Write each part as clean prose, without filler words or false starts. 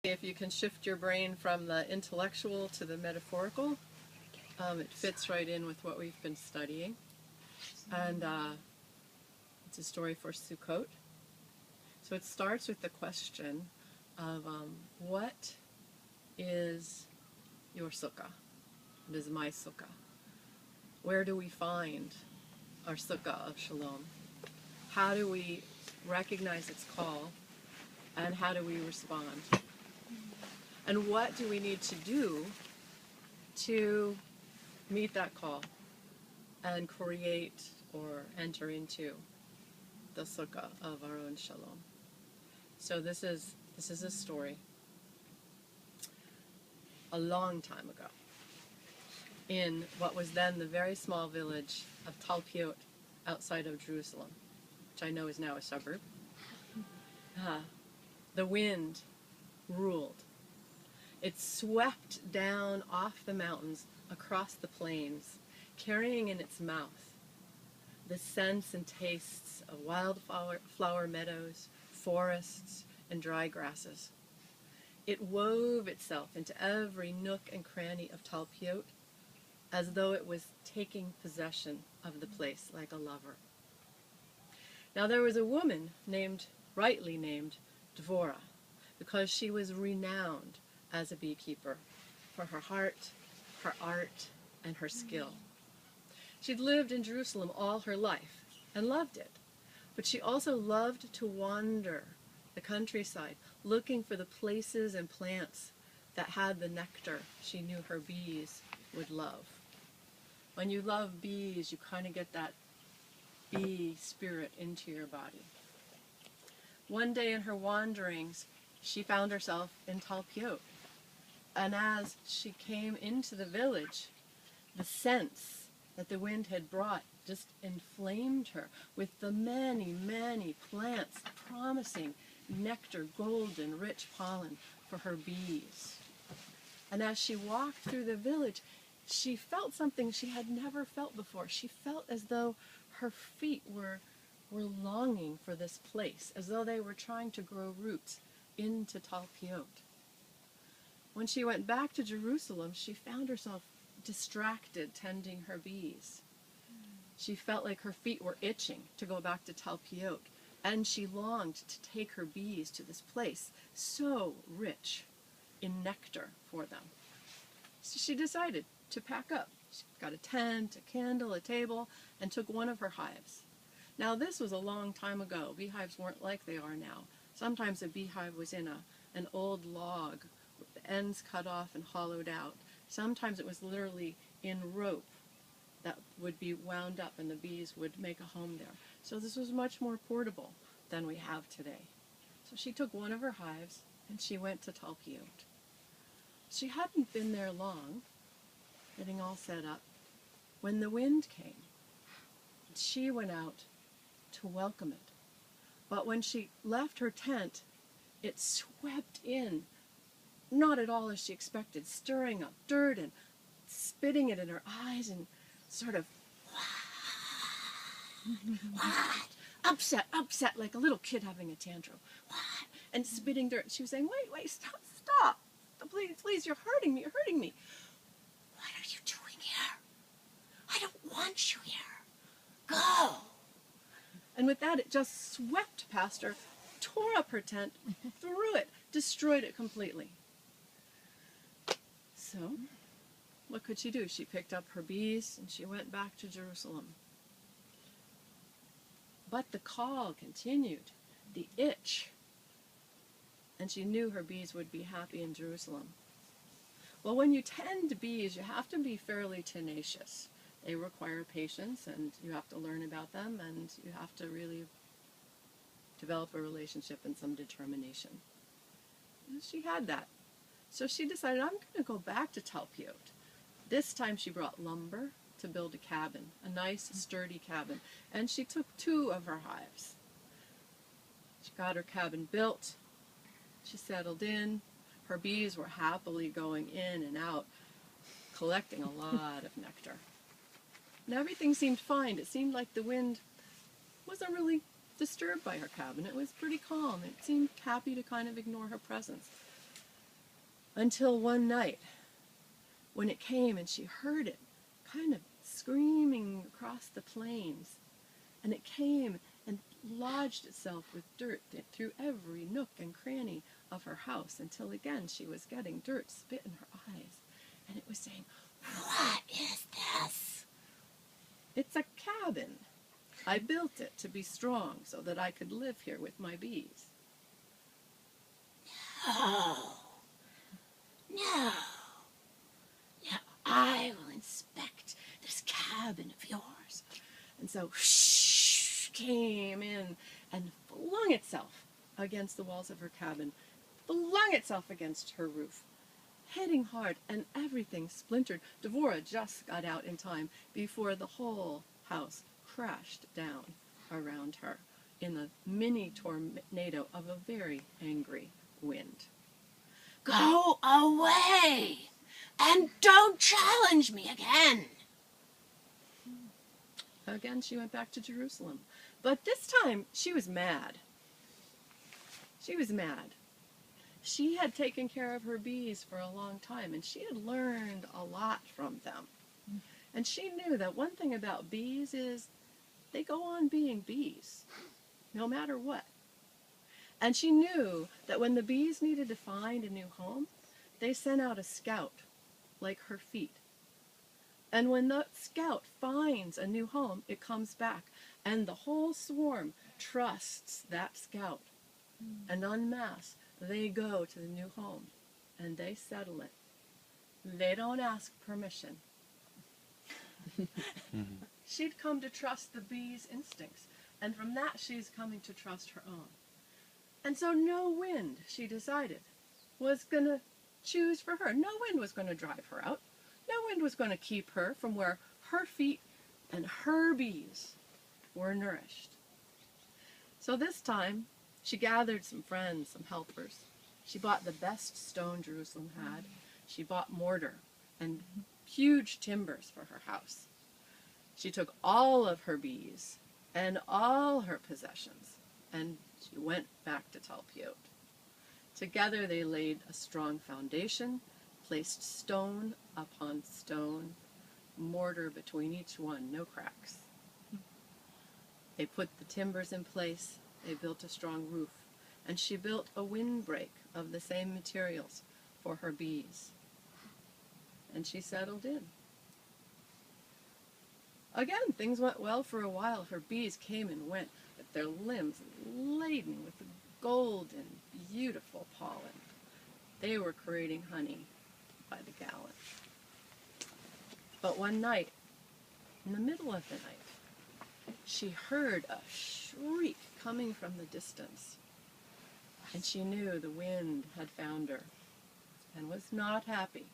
If you can shift your brain from the intellectual to the metaphorical, it fits right in with what we've been studying. And it's a story for Sukkot. So it starts with the question of what is your sukkah? What is my sukkah? Where do we find our sukkah of shalom? How do we recognize its call? And how do we respond? And what do we need to do to meet that call and create or enter into the sukkah of our own shalom? So this is a story a long time ago in what was then the very small village of Talpiot outside of Jerusalem, which I know is now a suburb. The wind ruled. It swept down off the mountains across the plains, carrying in its mouth the scents and tastes of wildflower meadows, forests, and dry grasses. It wove itself into every nook and cranny of Talpiot as though it was taking possession of the place like a lover. Now there was a woman rightly named Dvorah, because she was renowned as a beekeeper for her heart, her art, and her skill. She'd lived in Jerusalem all her life and loved it, but she also loved to wander the countryside, looking for the places and plants that had the nectar she knew her bees would love. When you love bees, you kind of get that bee spirit into your body. One day in her wanderings, she found herself in Talpiot. And as she came into the village, the scents that the wind had brought just inflamed her with the many, many plants promising nectar, golden, rich pollen for her bees. And as she walked through the village, she felt something she had never felt before. She felt as though her feet were longing for this place, as though they were trying to grow roots into Talpiot. When she went back to Jerusalem, she found herself distracted tending her bees. She felt like her feet were itching to go back to Talpiot, and she longed to take her bees to this place so rich in nectar for them. So she decided to pack up. She got a tent, a candle, a table, and took one of her hives. Now this was a long time ago. Beehives weren't like they are now. Sometimes a beehive was in an old log with the ends cut off and hollowed out. Sometimes it was literally in rope that would be wound up and the bees would make a home there. So this was much more portable than we have today. So she took one of her hives and she went to Talpiot. She hadn't been there long, getting all set up, when the wind came. She went out to welcome it. But when she left her tent, it swept in, not at all as she expected, stirring up dirt and spitting it in her eyes and sort of upset, like a little kid having a tantrum, and spitting dirt. She was saying, wait, stop, please, you're hurting me. What are you doing here? I don't want you here. Go. And with that, it just swept past her, tore up her tent, threw it, destroyed it completely. So, what could she do? She picked up her bees and she went back to Jerusalem. But the call continued, the itch, and she knew her bees would be happy in Jerusalem. Well, when you tend bees, you have to be fairly tenacious. They require patience, and you have to learn about them, and you have to really develop a relationship and some determination. And she had that. So she decided, I'm going to go back to Talpiot. This time she brought lumber to build a cabin, a nice, sturdy cabin, and she took 2 of her hives. She got her cabin built. She settled in. Her bees were happily going in and out, collecting a lot of nectar. And everything seemed fine. It seemed like the wind wasn't really disturbed by her cabin. It was pretty calm. It seemed happy to kind of ignore her presence. Until one night, when it came and she heard it kind of screaming across the plains, and it came and lodged itself with dirt through every nook and cranny of her house, until again she was getting dirt spit in her eyes, and it was saying, "What is this?" "It's a cabin. I built it to be strong so that I could live here with my bees." "No, no, no, I will inspect this cabin of yours." And so came in and flung itself against the walls of her cabin, flung itself against her roof, hitting hard, and everything splintered. Dvorah just got out in time before the whole house crashed down around her in the mini tornado of a very angry wind. "Go away and don't challenge me again." Again, she went back to Jerusalem. But this time, she was mad. She was mad. She had taken care of her bees for a long time, and she had learned a lot from them. And she knew that one thing about bees is they go on being bees, no matter what. And she knew that when the bees needed to find a new home, they sent out a scout, like her feet. And when the scout finds a new home, it comes back, and the whole swarm trusts that scout. And en masse, they go to the new home, and they settle it. They don't ask permission. She'd come to trust the bee's instincts, and from that she's coming to trust her own. And so no wind, she decided, was going to choose for her. No wind was going to drive her out. No wind was going to keep her from where her feet and her bees were nourished. So this time, she gathered some friends, some helpers. She bought the best stone Jerusalem had. She bought mortar and huge timbers for her house. She took all of her bees and all her possessions, and she went back to Talpiot. Together they laid a strong foundation, placed stone upon stone, mortar between each one, no cracks. They put the timbers in place, they built a strong roof, and she built a windbreak of the same materials for her bees. And she settled in. Again, things went well for a while. Her bees came and went, with their limbs laden with golden, beautiful pollen. They were creating honey by the gallon. But one night, in the middle of the night, she heard a shriek coming from the distance. And she knew the wind had found her and was not happy,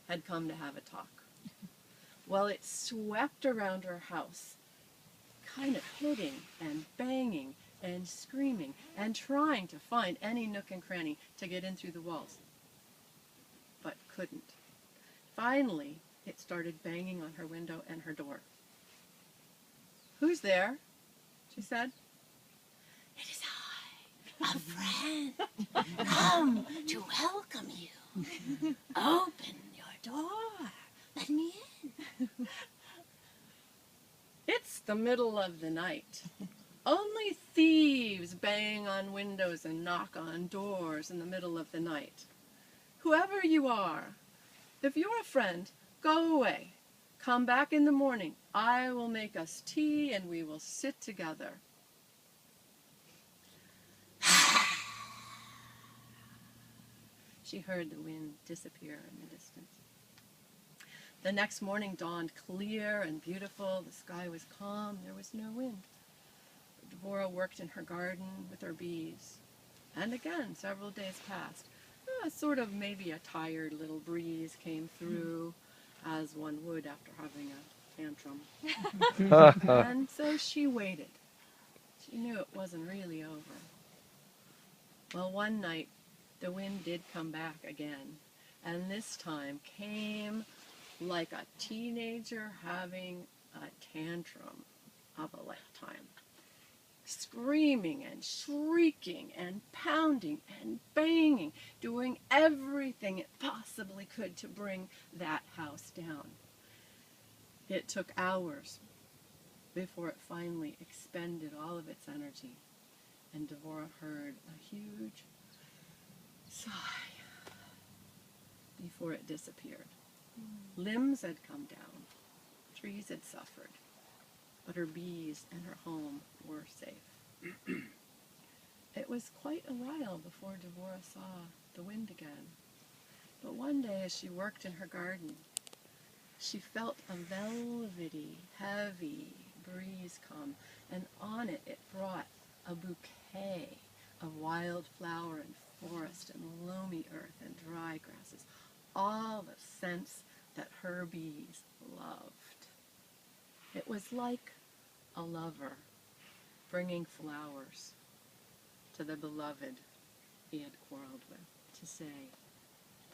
had come to have a talk. Well, it swept around her house, kind of hitting and banging and screaming and trying to find any nook and cranny to get in through the walls, but couldn't. Finally, it started banging on her window and her door. "Who's there?" she said. "It is I, a friend, come to welcome you. Open your door. Let me in." It's the middle of the night. Only thieves bang on windows and knock on doors in the middle of the night. Whoever you are, if you're a friend, go away. Come back in the morning. I will make us tea and we will sit together. She heard the wind disappear in the distance. The next morning dawned clear and beautiful. The sky was calm. There was no wind. Dvorah worked in her garden with her bees. And again, several days passed. Sort of maybe a tired little breeze came through, as one would after having a tantrum. And so she waited. She knew it wasn't really over. Well, one night, the wind did come back again, and this time came like a teenager having a tantrum of a lifetime. screaming and shrieking and pounding and banging, doing everything it possibly could to bring that house down. It took hours before it finally expended all of its energy, and Devorah heard a huge sigh before it disappeared. Limbs had come down, trees had suffered, but her bees and her home were safe. It was quite a while before Devorah saw the wind again. But one day as she worked in her garden, she felt a velvety, heavy breeze come, and on it it brought a bouquet of wildflower and forest and loamy earth and dry grasses, all the scents that her bees loved. It was like a lover bringing flowers to the beloved he had quarreled with, to say,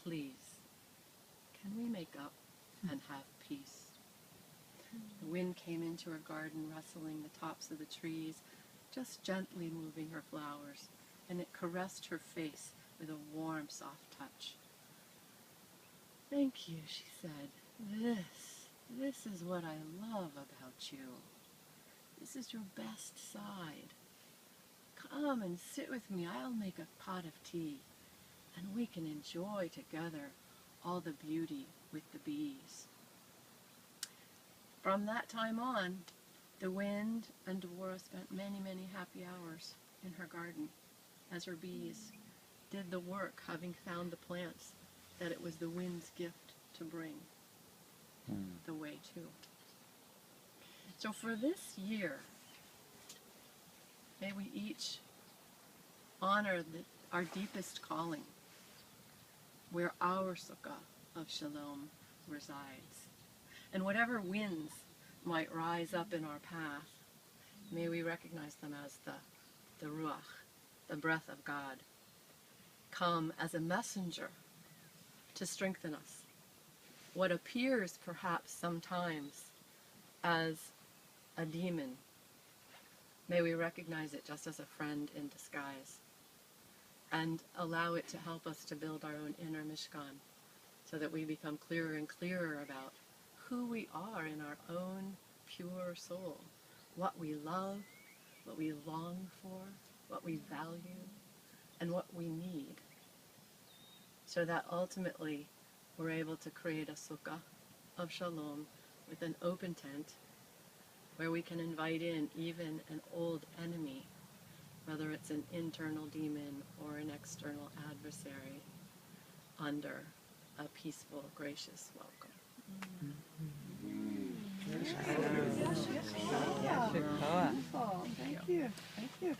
please, can we make up and have peace? The wind came into her garden, rustling the tops of the trees, just gently moving her flowers, and it caressed her face with a warm, soft touch. Thank you, she said. This is what I love about you. This is your best side. Come and sit with me. I'll make a pot of tea, and we can enjoy together all the beauty with the bees. From that time on, the wind and Devorah spent many, many happy hours in her garden as her bees did the work, having found the plants that it was the wind's gift to bring the way to. So for this year, may we each honor our deepest calling, where our sukkah of shalom resides. And whatever winds might rise up in our path, may we recognize them as the ruach, the breath of God, come as a messenger to strengthen us. What appears perhaps sometimes as a demon, may we recognize it just as a friend in disguise and allow it to help us to build our own inner Mishkan, so that we become clearer and clearer about who we are in our own pure soul, what we love, what we long for, what we value, and what we need, so that ultimately we're able to create a sukkah of shalom with an open tent where we can invite in even an old enemy, whether it's an internal demon or an external adversary, under a peaceful, gracious welcome. Wonderful. Thank you. Thank you.